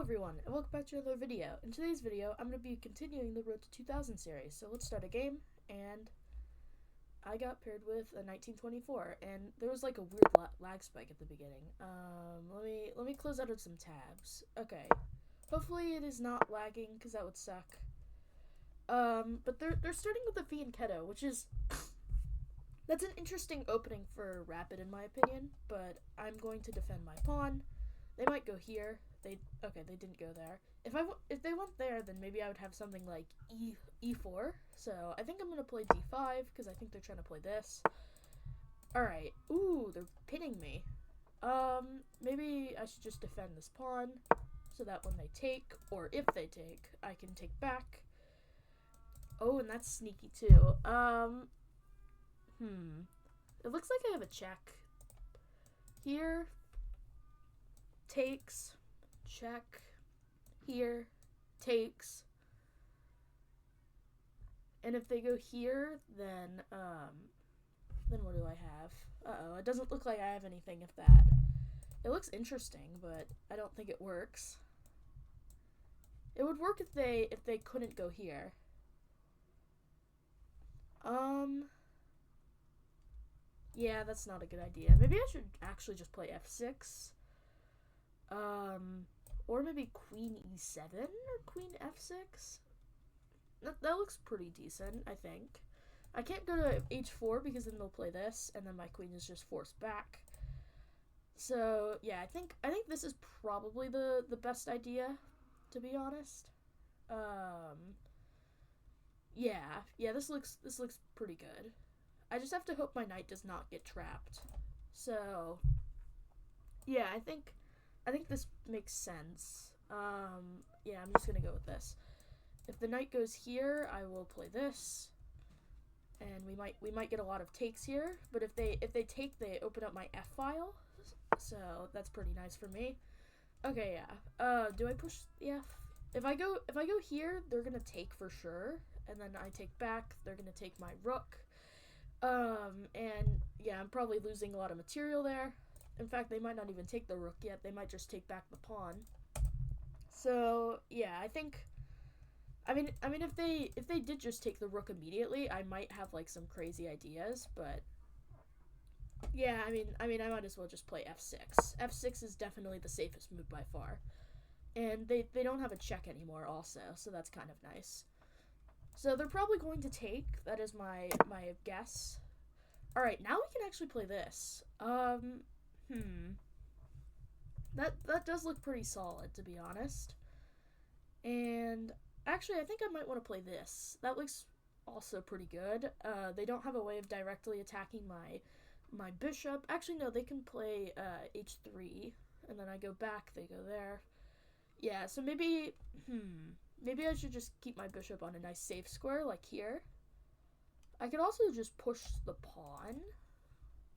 everyone, and welcome back to another video. In today's video, I'm going to be continuing the Road to 2000 series. So let's start a game, and I got paired with a 1924, and there was like a weird lag spike at the beginning. Let me close out of some tabs. Okay, hopefully it is not lagging, because that would suck. But they're starting with the Fiend Keto, which is that's an interesting opening for Rapid in my opinion. But I'm going to defend my pawn. They might go here. They didn't go there. If they went there, then maybe I would have something like e4. So I think I'm gonna play d5 because I think they're trying to play this. All right. Ooh, they're pinning me. Maybe I should just defend this pawn so that when they take, or if they take, I can take back. Oh, and that's sneaky too. It looks like I have a check here. Takes, check, here, takes, and if they go here, then what do I have? Uh-oh, it doesn't look like I have anything if that. It looks interesting, but I don't think it works. It would work if they couldn't go here. Yeah, that's not a good idea. Maybe I should actually just play f6. Or maybe queen e7 or queen f6. That looks pretty decent, I think. I can't go to h4 because then they'll play this, and then my queen is just forced back. So yeah, I think this is probably the best idea, to be honest. Yeah, this looks pretty good. I just have to hope my knight does not get trapped. So yeah, I think this makes sense. Yeah, I'm just gonna go with this. If the knight goes here, I will play this, and we might get a lot of takes here. But if they take, they open up my f file, so that's pretty nice for me. Okay, yeah. Do I push the f? If I go here, they're gonna take for sure, and then I take back. They're gonna take my rook. And yeah, I'm probably losing a lot of material there. In fact, they might not even take the rook yet. They might just take back the pawn. So yeah, I mean, if they did just take the rook immediately, I might have like some crazy ideas. But yeah, I mean, I might as well just play f6. F6 is definitely the safest move by far, and they don't have a check anymore, also, so that's kind of nice. So they're probably going to take. That is my guess. All right, now we can actually play this. That does look pretty solid, to be honest. And actually, I think I might want to play this. That looks also pretty good. They don't have a way of directly attacking my bishop. Actually, no, they can play h3, and then I go back, they go there. Yeah, so maybe I should just keep my bishop on a nice safe square, like here. I could also just push the pawn.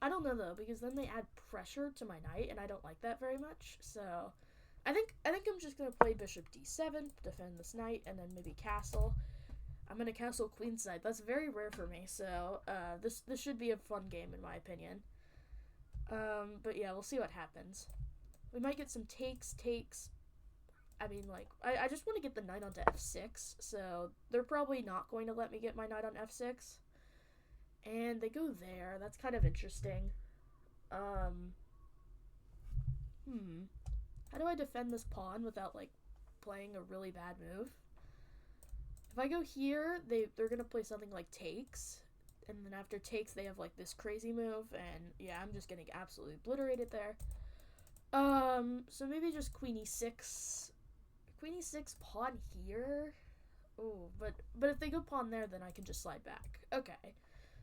I don't know though, because then they add pressure to my knight, and I don't like that very much. So I think I'm just gonna play bishop d7, defend this knight, and then maybe castle. I'm gonna castle queenside. That's very rare for me. So this should be a fun game in my opinion. But yeah, we'll see what happens. We might get some takes. I mean, like, I just want to get the knight onto f6, so they're probably not going to let me get my knight on f6. And they go there. That's kind of interesting. How do I defend this pawn without, like, playing a really bad move? If I go here, they're going to play something like takes, and then after takes, they have, like, this crazy move, and yeah, I'm just getting absolutely obliterated there. So maybe just queen e6. Queen e6, pawn here. Oh, but if they go pawn there, then I can just slide back. Okay.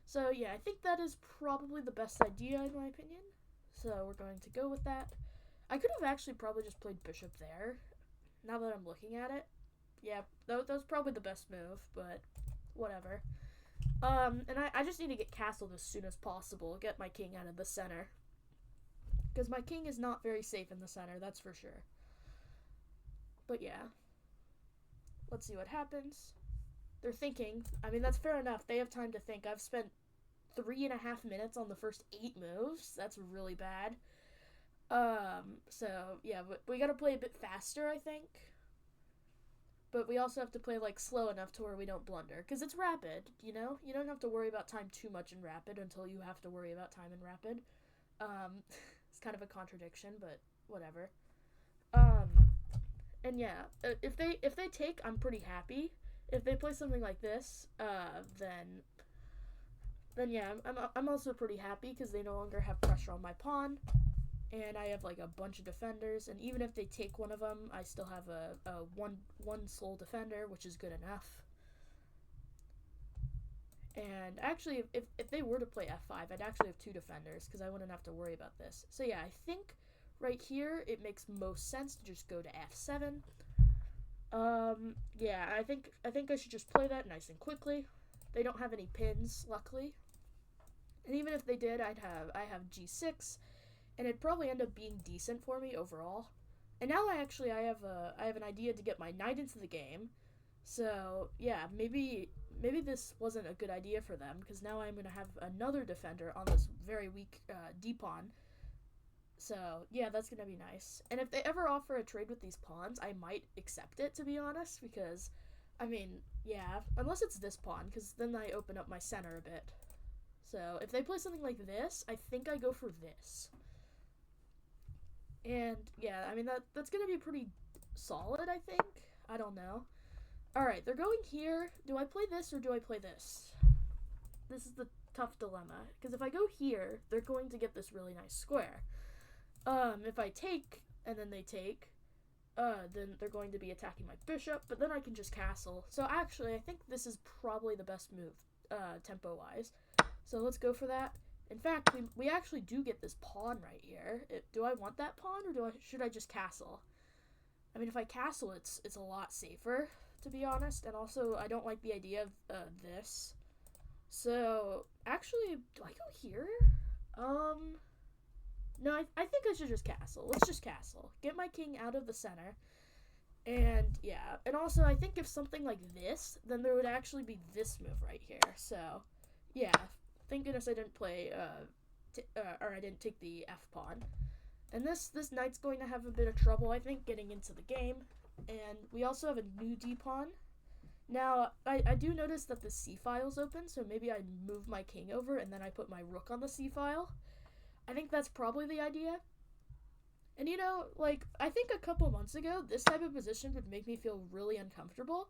So yeah, I think that is probably the best idea in my opinion. So we're going to go with that. I could have actually probably just played bishop there, now that I'm looking at it. Yeah, that was probably the best move, but whatever. And I just need to get castled as soon as possible, get my king out of the center. Because my king is not very safe in the center, that's for sure. But yeah, let's see what happens. They're thinking. I mean, that's fair enough. They have time to think. I've spent 3.5 minutes on the first 8 moves. That's really bad. So yeah, we gotta play a bit faster, I think. But we also have to play like slow enough to where we don't blunder, because it's rapid. You know, you don't have to worry about time too much in rapid until you have to worry about time in rapid. It's kind of a contradiction, but whatever. Um, and yeah, if they take, I'm pretty happy. If they play something like this, then yeah, I'm also pretty happy because they no longer have pressure on my pawn, and I have like a bunch of defenders. And even if they take one of them, I still have a one sole defender, which is good enough. And actually, if they were to play f5, I'd actually have two defenders because I wouldn't have to worry about this. So yeah, I think right here it makes most sense to just go to f7. Yeah, I think I should just play that nice and quickly. They don't have any pins, luckily. And even if they did, I have g6, and it'd probably end up being decent for me overall. And now I have an idea to get my knight into the game. So yeah, maybe this wasn't a good idea for them because now I'm gonna have another defender on this very weak d pawn. So yeah, that's gonna be nice. And if they ever offer a trade with these pawns, I might accept it, to be honest, because I mean, yeah, unless it's this pawn, because then I open up my center a bit. So if they play something like this, I think I go for this. And yeah, I mean that's gonna be pretty solid, I think. I don't know. Alright, they're going here. Do I play this or do I play this? This is the tough dilemma. Because if I go here, they're going to get this really nice square. If I take, and then they take, then they're going to be attacking my bishop, but then I can just castle. So actually, I think this is probably the best move, tempo-wise. So let's go for that. In fact, we actually do get this pawn right here. Do I want that pawn, or should I just castle? I mean, if I castle, it's a lot safer, to be honest, and also I don't like the idea of this. So actually, do I go here? No, I think I should just castle. Let's just castle. Get my king out of the center. And yeah, and also I think if something like this, then there would actually be this move right here. So yeah, thank goodness I didn't play, or I didn't take the f pawn. And this knight's going to have a bit of trouble, I think, getting into the game. And we also have a new d pawn. Now, I do notice that the c file's open, so maybe I move my king over and then I put my rook on the c file. I think that's probably the idea. And you know, like, I think a couple months ago, this type of position would make me feel really uncomfortable.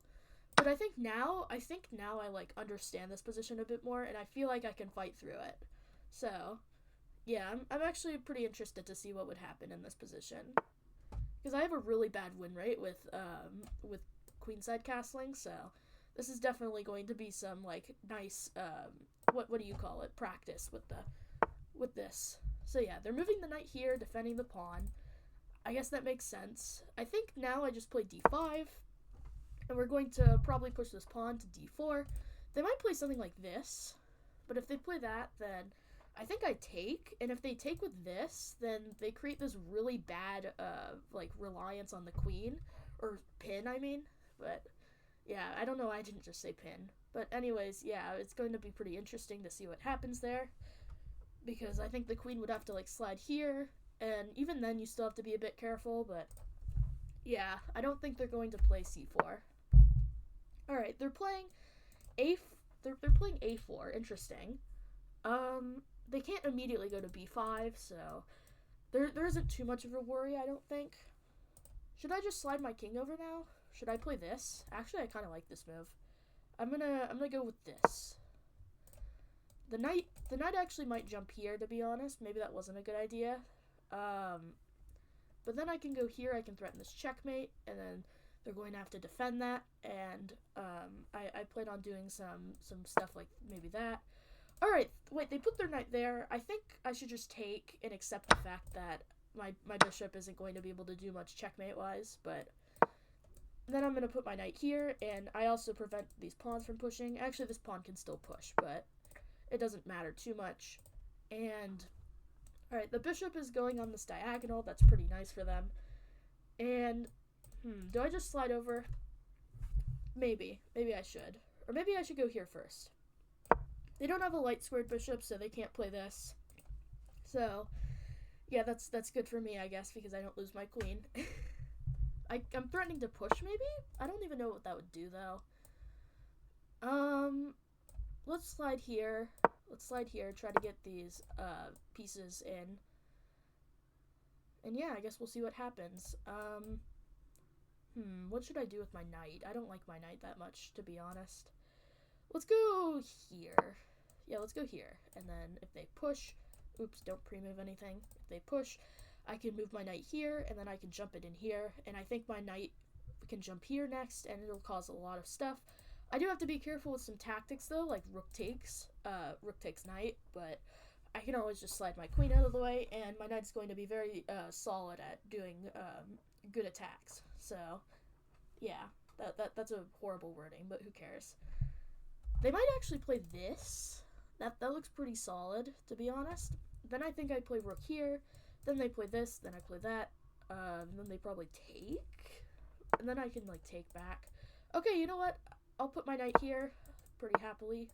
But I think now I like understand this position a bit more, and I feel like I can fight through it. So, yeah, I'm actually pretty interested to see what would happen in this position. Because I have a really bad win rate with queenside castling, so this is definitely going to be some like nice what do you call it, practice with this. So yeah, they're moving the knight here, defending the pawn. I guess that makes sense. I think now I just play d5, and we're going to probably push this pawn to d4. They might play something like this, but if they play that, then I think I take, and if they take with this, then they create this really bad, like, reliance on the queen, or pin, I mean, but, yeah, I don't know why I didn't just say pin, but anyways, yeah, it's going to be pretty interesting to see what happens there, because I think the queen would have to, like, slide here, and even then you still have to be a bit careful, but, yeah, I don't think they're going to play c4. Alright, they're playing they're playing a4, interesting. They can't immediately go to b5, so there isn't too much of a worry, I don't think. Should I just slide my king over now? Should I play this? Actually, I kind of like this move. I'm gonna go with this. The knight actually might jump here, to be honest. Maybe that wasn't a good idea. But then I can go here. I can threaten this checkmate, and then they're going to have to defend that. And I plan on doing some stuff like maybe that. Alright, wait, they put their knight there. I think I should just take and accept the fact that my bishop isn't going to be able to do much checkmate-wise, but then I'm going to put my knight here, and I also prevent these pawns from pushing. Actually, this pawn can still push, but it doesn't matter too much. And, alright, the bishop is going on this diagonal. That's pretty nice for them. And, do I just slide over? Maybe. Maybe I should. Or maybe I should go here first. They don't have a light squared bishop, so they can't play this. So, Yeah, that's good for me, I guess, because I don't lose my queen. I'm threatening to push, maybe? I don't even know what that would do, though. Let's slide here. Let's slide here, try to get these, pieces in. And yeah, I guess we'll see what happens. What should I do with my knight? I don't like my knight that much, to be honest. Let's go here. Yeah, let's go here. And then if they push... Oops, don't pre-move anything. If they push, I can move my knight here, and then I can jump it in here. And I think my knight can jump here next, and it'll cause a lot of stuff. I do have to be careful with some tactics, though, like rook takes knight, but I can always just slide my queen out of the way, and my knight's going to be very solid at doing good attacks. So, yeah, that's a horrible wording, but who cares? They might actually play this. That looks pretty solid, to be honest. Then I think I play rook here, then they play this, then I play that, and then they probably take, and then I can, like, take back. Okay, you know what? I'll put my knight here pretty happily,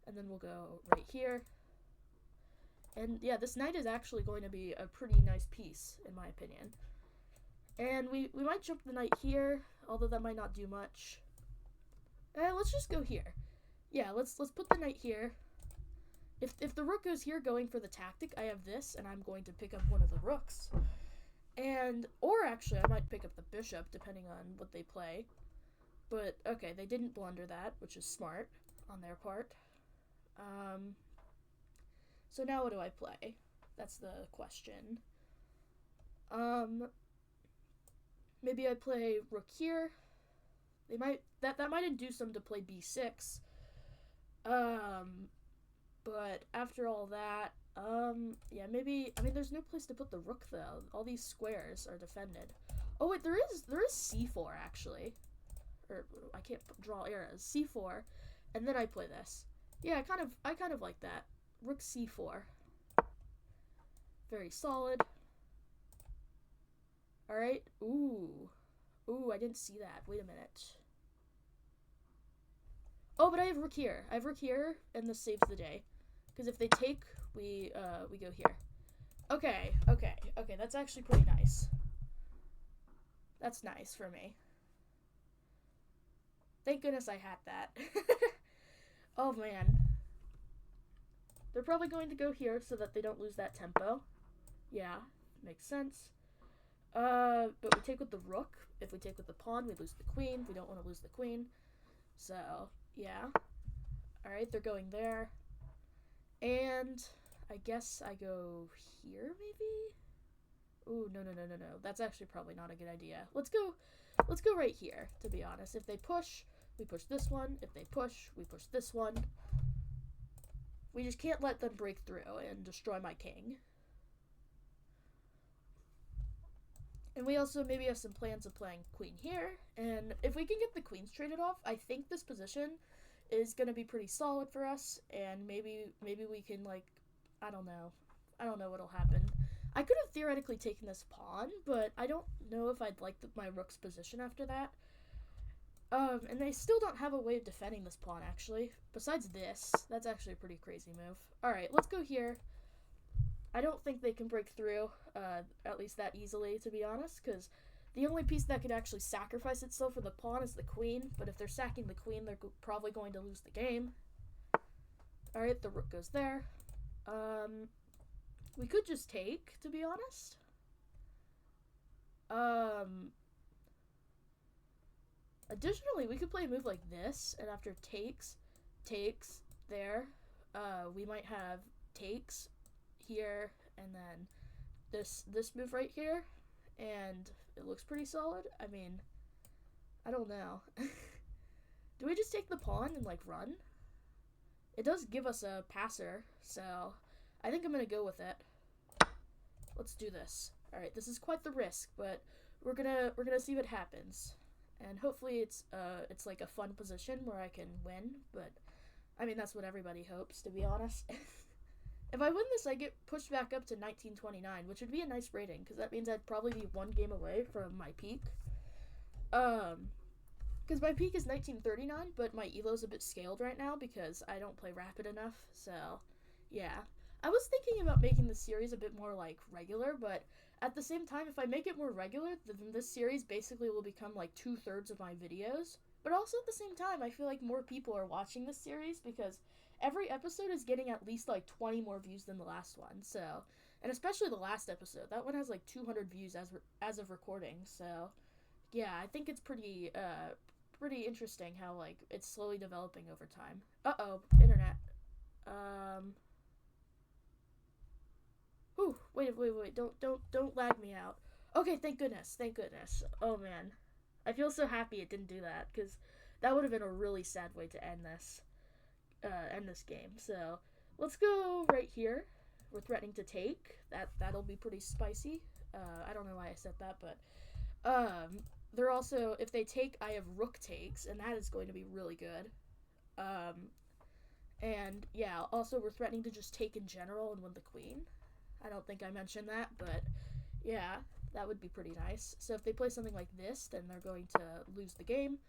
and then we'll go right here. And yeah, this knight is actually going to be a pretty nice piece, in my opinion. And we might jump the knight here, although that might not do much. Let's just go here. Yeah, let's put the knight here. If the rook goes here going for the tactic, I have this, and I'm going to pick up one of the rooks. Or actually, I might pick up the bishop, depending on what they play. But, okay, they didn't blunder that, which is smart on their part. So now what do I play? That's the question. Maybe I play rook here. They might, that might induce them to play b6. But after all that, yeah, maybe, I mean, there's no place to put the rook, though. All these squares are defended. Oh, wait, there is c4, actually. Or, I can't draw arrows. c4, and then I play this. Yeah, I kind of like that. Rook c4. Very solid. Alright, ooh, I didn't see that. Wait a minute. Oh, but I have rook here. I have rook here, and this saves the day. Because if they take, we go here. Okay, that's actually pretty nice. That's nice for me. Thank goodness I had that. Oh, man. They're probably going to go here so that they don't lose that tempo. Yeah, makes sense. But we take with the rook. If we take with the pawn, we lose the queen. We don't want to lose the queen. So, yeah. Alright, they're going there. And I guess I go here, maybe? Ooh, no. That's actually probably not a good idea. Let's go right here, to be honest. If they push, we push this one. If they push, we push this one. We just can't let them break through and destroy my king. And we also maybe have some plans of playing queen here. And if we can get the queens traded off, I think this position is going to be pretty solid for us. And maybe we can, like, I don't know what'll happen. I could have theoretically taken this pawn, but I don't know if I'd like my rook's position after that. And they still don't have a way of defending this pawn, actually. Besides this, that's actually a pretty crazy move. Alright, let's go here. I don't think they can break through, at least that easily, to be honest, because the only piece that could actually sacrifice itself for the pawn is the queen, but if they're sacking the queen, they're probably going to lose the game. Alright, the rook goes there. We could just take, to be honest. Additionally, we could play a move like this, and after takes, there, we might have takes here, and then this move right here, and it looks pretty solid. I mean, I don't know. Do we just take the pawn and, like, run? It does give us a passer, so I think I'm gonna go with it. Let's do this. Alright, this is quite the risk, but we're gonna see what happens. And hopefully it's like a fun position where I can win, but I mean, that's what everybody hopes, to be honest. If I win this, I get pushed back up to 1929, which would be a nice rating, because that means I'd probably be one game away from my peak. Because my peak is 1939, but my elo's a bit scaled right now because I don't play rapid enough, so yeah. I was thinking about making the series a bit more, like, regular, but at the same time, if I make it more regular, then this series basically will become, like, 2/3 of my videos. But also at the same time, I feel like more people are watching this series because every episode is getting at least, like, 20 more views than the last one, so... And especially the last episode. That one has, like, 200 views as of recording, so... Yeah, I think it's pretty interesting how, like, it's slowly developing over time. Uh-oh, internet. Whew, wait, don't lag me out. Okay, thank goodness. Oh, man. I feel so happy it didn't do that, because that would have been a really sad way to end this game. So, let's go right here. We're threatening to take. That'll be pretty spicy. I don't know why I said that, but, they're also, if they take, I have rook takes, and that is going to be really good. And, yeah, also we're threatening to just take in general and win the queen. I don't think I mentioned that, but, yeah, that would be pretty nice. So if they play something like this, then they're going to lose the game.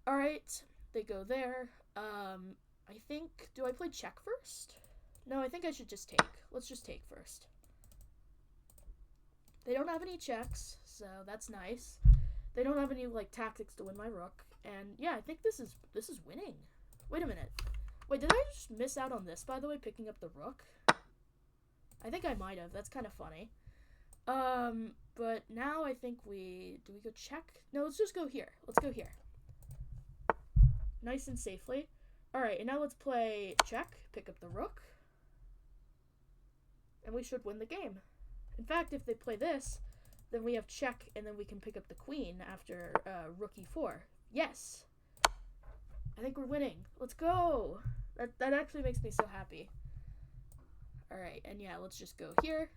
Alright, they go there. I think, do I play check first? No, I think I should just take. Let's just take first. They don't have any checks, so that's nice. They don't have any, like, tactics to win my rook. And, yeah, I think this is winning. Wait a minute. Wait, did I just miss out on this, by the way, picking up the rook? I think I might have. That's kind of funny. But now I think do we go check? No, let's just go here. Let's go here. Nice and safely. Alright, and now let's play check, pick up the rook. And we should win the game. In fact, if they play this, then we have check, and then we can pick up the queen after rook e4. Yes! I think we're winning. Let's go! That actually makes me so happy. Alright, and yeah, let's just go here.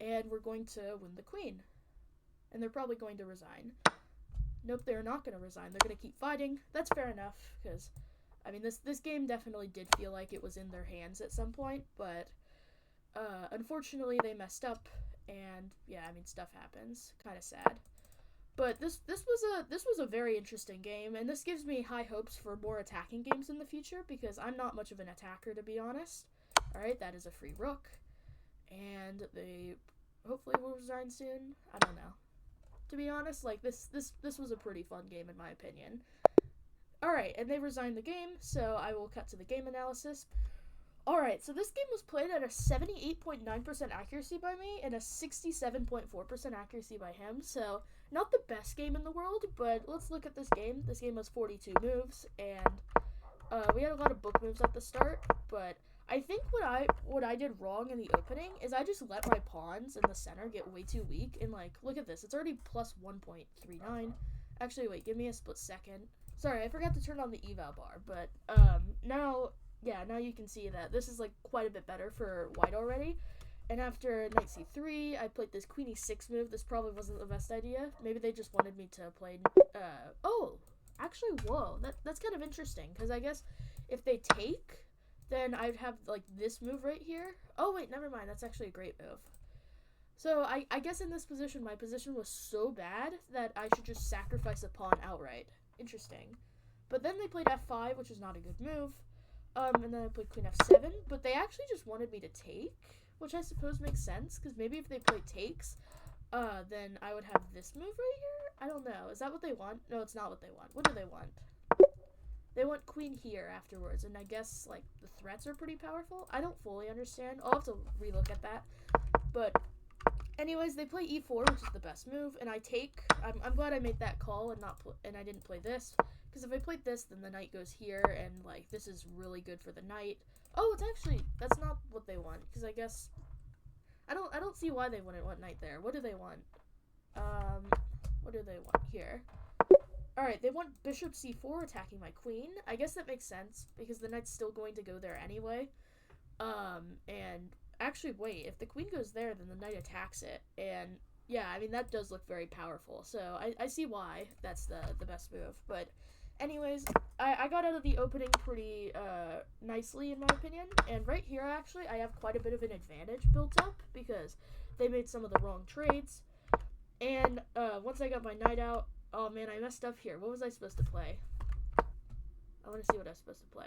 And we're going to win the queen. And they're probably going to resign. Nope, they're not going to resign. They're going to keep fighting. That's fair enough, because, I mean, this game definitely did feel like it was in their hands at some point, but unfortunately they messed up, and yeah, I mean, stuff happens. Kind of sad. But this was a very interesting game, and this gives me high hopes for more attacking games in the future, because I'm not much of an attacker, to be honest. Alright, that is a free rook. And they hopefully will resign soon. I don't know. To be honest, like, this was a pretty fun game in my opinion. Alright, and they resigned the game, so I will cut to the game analysis. Alright, so this game was played at a 78.9% accuracy by me and a 67.4% accuracy by him, so not the best game in the world, but let's look at this game. This game was 42 moves, and we had a lot of book moves at the start, but I think what I did wrong in the opening is I just let my pawns in the center get way too weak, and, like, look at this. It's already plus 1.39. Actually, wait, give me a split second. Sorry, I forgot to turn on the eval bar, but, now you can see that this is, like, quite a bit better for white already. And after knight c3, I played this queen e6 move. This probably wasn't the best idea. Maybe they just wanted me to play, oh, actually, whoa, that's kind of interesting, because I guess if they take, then I'd have, like, this move right here. Oh, wait, never mind. That's actually a great move. So, I guess in this position, my position was so bad that I should just sacrifice a pawn outright. Interesting. But then they played f5, which is not a good move. And then I played queen f7, but they actually just wanted me to take, which I suppose makes sense, because maybe if they play takes, then I would have this move right here? I don't know. Is that what they want? No, it's not what they want. What do they want? They want queen here afterwards, and I guess, like, the threats are pretty powerful. I don't fully understand. I'll have to relook at that. But anyways, they play e4, which is the best move, and I take. I'm glad I made that call and I didn't play this, because if I played this, then the knight goes here, and, like, this is really good for the knight. Oh, it's actually, that's not what they want, because I guess I don't see why they wouldn't want knight there. What do they want? What do they want here? Alright, they want bishop c4 attacking my queen. I guess that makes sense, because the knight's still going to go there anyway. And actually, wait, if the queen goes there, then the knight attacks it. And, yeah, I mean, that does look very powerful. So, I see why that's the best move. But, anyways, I got out of the opening pretty, nicely, in my opinion. And right here, actually, I have quite a bit of an advantage built up, because they made some of the wrong trades. And, once I got my knight out, oh man, I messed up here. What was I supposed to play? I want to see what I was supposed to play.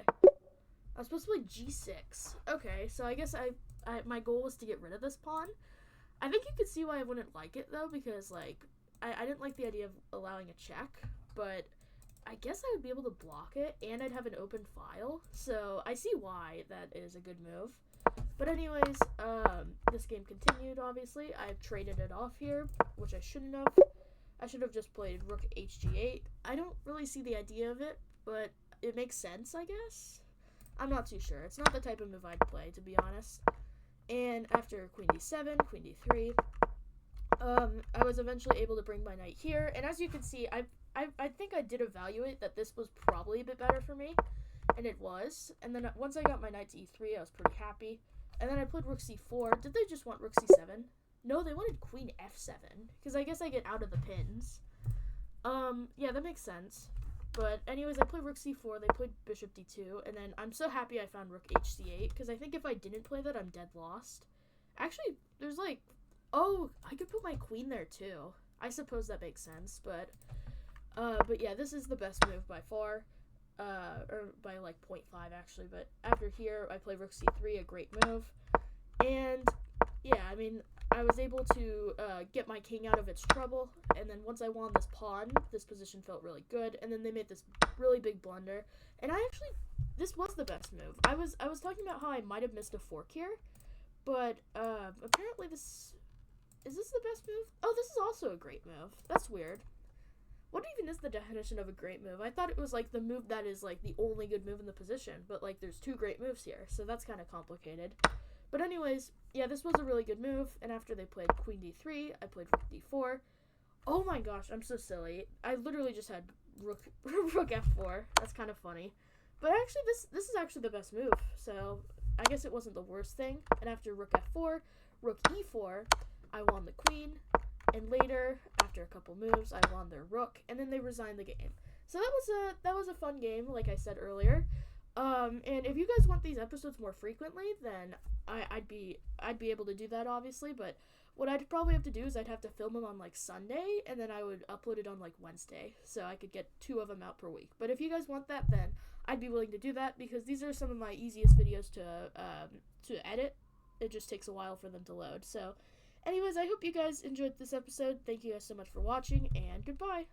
I was supposed to play g6. Okay, so I guess I my goal was to get rid of this pawn. I think you could see why I wouldn't like it, though, because, like, I didn't like the idea of allowing a check, but I guess I would be able to block it, and I'd have an open file, so I see why that is a good move. But anyways, this game continued, obviously. I traded it off here, which I shouldn't have. I should have just played rook hg8. I don't really see the idea of it, but it makes sense, I guess. I'm not too sure. It's not the type of move I'd play, to be honest. And after queen d7, queen d3, I was eventually able to bring my knight here. And as you can see, I think I did evaluate that this was probably a bit better for me, and it was. And then once I got my knight to e3, I was pretty happy. And then I played rook c4. Did they just want rook c7? No, they wanted queen f7, because I guess I get out of the pins. Yeah, that makes sense. But anyways, I played rook c4, they played bishop d2, and then I'm so happy I found rook hc8, because I think if I didn't play that, I'm dead lost. Actually, there's like, oh, I could put my queen there too. I suppose that makes sense, but yeah, this is the best move by far, or by like 0.5 actually, but after here, I play rook c3, a great move, and yeah, I mean, I was able to get my king out of its trouble, and then once I won this pawn, this position felt really good, and then they made this really big blunder, and this was the best move. I was talking about how I might have missed a fork here, but apparently is this the best move? Oh, this is also a great move. That's weird. What even is the definition of a great move? I thought it was like the move that is like the only good move in the position, but like there's two great moves here, so that's kind of complicated. But anyways, yeah, this was a really good move, and after they played queen d3, I played rook d4. Oh my gosh, I'm so silly. I literally just had rook f4. That's kind of funny. But actually, this is actually the best move, so I guess it wasn't the worst thing. And after rook f4, rook e4, I won the queen, and later, after a couple moves, I won their rook, and then they resigned the game. So that was a fun game, like I said earlier. And if you guys want these episodes more frequently, then I'd be able to do that, obviously, but what I'd probably have to do is I'd have to film them on like Sunday, and then I would upload it on like Wednesday, so I could get 2 of them out per week. But if you guys want that, then I'd be willing to do that, because these are some of my easiest videos to edit. It just takes a while for them to load. So anyways, I hope you guys enjoyed this episode. Thank you guys so much for watching, and goodbye.